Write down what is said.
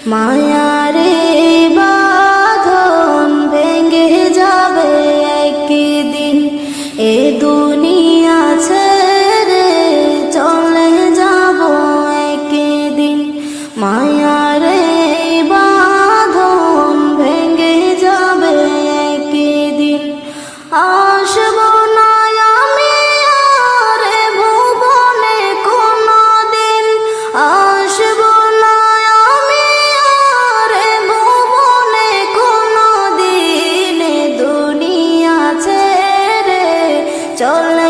মায়ারে বাঁধন ভেঙে যাবে একদিন, এ দুনিয়া ছেড়ে চলে যাব একদিন। মায়ারে বাঁধন ভেঙে যাবে একদিন, আসব না আমি আর এ ভুবনে কোনদিন, আসব না আমি আর এ ভুবনে কোনদিন, এ দুনিয়া ছেড়ে চলে